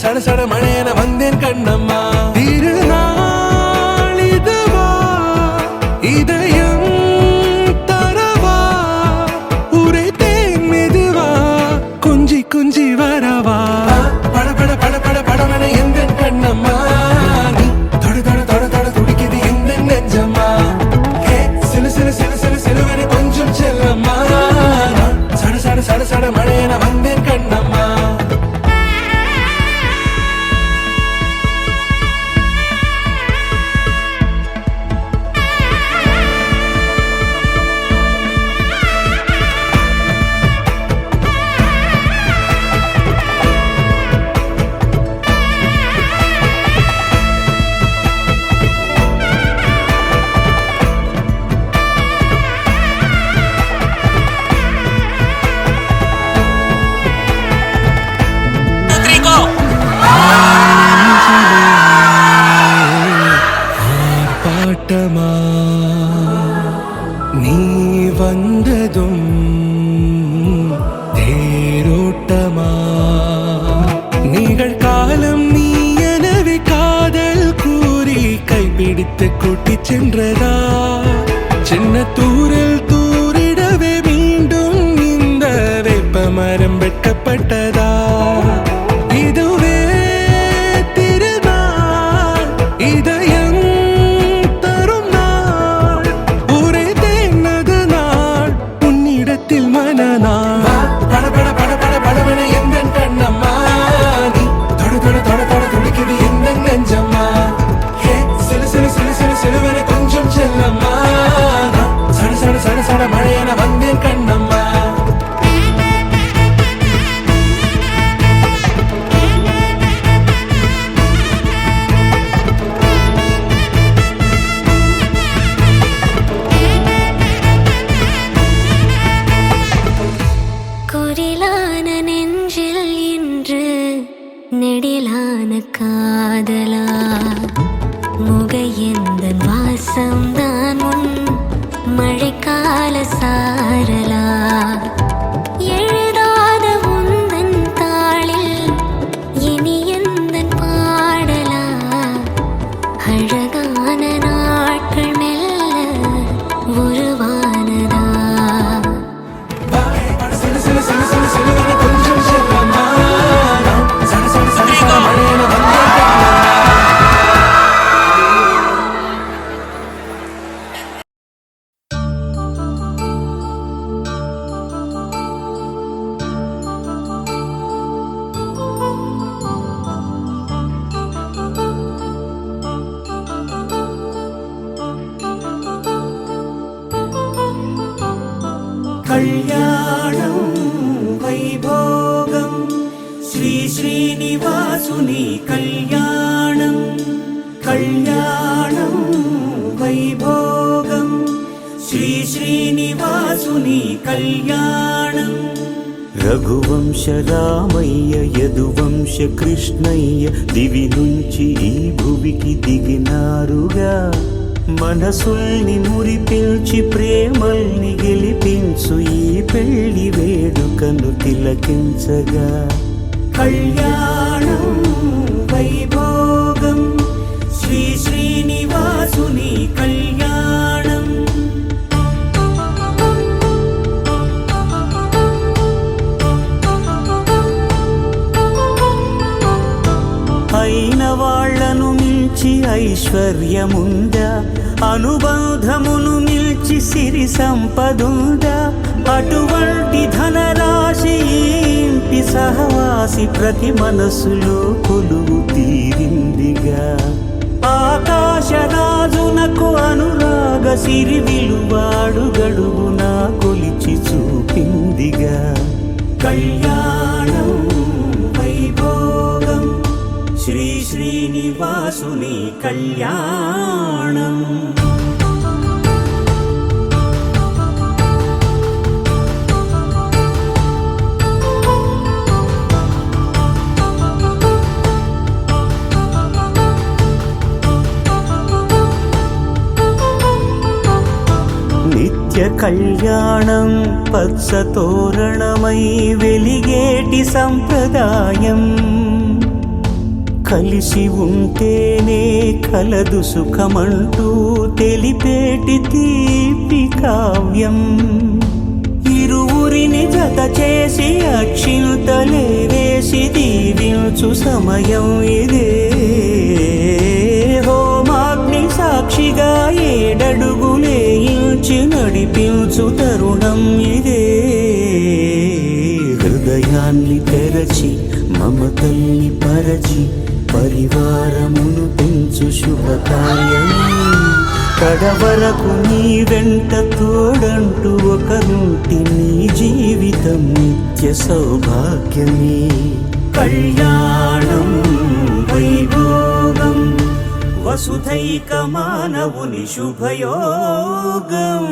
சட சட மழையன வந்தேன் கண்ணம்மா. திருநாளிதுவா இதயம் தரவா உரைத்தேன் மெதுவா குஞ்சி குஞ்சி வரவா. பட பட பட பட படவன எந்த கண்ணம்மா நீ தொட தொட தொட தொட துடிக்குது எந்த நெஞ்சம்மா. சிலு சிலு சிலு சிலு சிலுவன கொஞ்சம் செல்லம்மா. சட சட சட சட மழையன வந்தேன் கண்ணம்மா. நீ வந்ததும் தேரோட்டமா நிகழ்காலம் நீ எனவே காதல் கூறி கைப்பிடித்து கூட்டிச் சென்றதா. சின்ன தூரல் தூரிடவே மீண்டும் இந்த வேப்ப மரம் வெட்கப்பட்டதா. இதுவே திருநாள் இதயம் மழையன வந்தேன் கண்ணம்மா. குரிலான நெஞ்சில் இன்று நெடிலான காதலா முகையெந்த வாசம்தான் உன் மழைக்கால சாரலா. எழுதாத உந்தன் தாளில் இனி எந்தன் பாடலா. அழகான நாட்கள் மெல்ல உருவானதா. కళ్యాణం వైభోగం శ్రీ శ్రీనివాసుని కళ్యాణం. కళ్యాణం వైభోగం శ్రీ శ్రీనివాసుని కళ్యాణం. రఘువంశ రామయ్య యదువంశ కృష్ణయ్య దివి నుంచి ఈ భువికి దిగినారుగా. మనసుల్ని మురిపించి ప్రేమల్ని గెలిపించు ఈ పెళ్లి తిలకించగా కళ్యాణం వైభోగం శ్రీ శ్రీనివాసుని కళ్యాణం. అయిన వాళ్లను మించి ఐశ్వర్యముందా, అనుబంధమును మిల్చి సిరి సంపదుందా, అటువంటి ధనరాశి ఇంటి సహవాసి ప్రతి మనసులో కొలువు తీరిందిగా. ఆకాశరాజునకు అనురాగ సిరి విలువాడు గడువునా కొలిచి చూపిందిగా. కళ్యాణం వైభోగం శ్రీ శ్రీనివాసుని కళ్యాణం. నిత్య కళ్యాణం పచ్చ తోరణమై వెలిగేటి సంప్రదాయం. కలిసి ఉంటేనే కలదు సుఖమంటూ తెలిపేటి తీపి కావ్యం. ఇరువురిని జత చేసి అక్షింతలే వేసి దీవించు సమయం ఇదే. హోమాగ్ని సాక్షిగా ఏడడుగులే ఇంచి నడిపించు తరుణం ఇదే. హృదయాన్ని తెరచి మమతల్ని పరచి పరివారమును పెంచు శుభకార్యం. కడవరకు నీ వెంట తోడంటూ ఒకరుంటి నీ జీవితం నిత్య సౌభాగ్యమే. కళ్యాణం వైభోగం వసుధైక మానవుని శుభయోగం.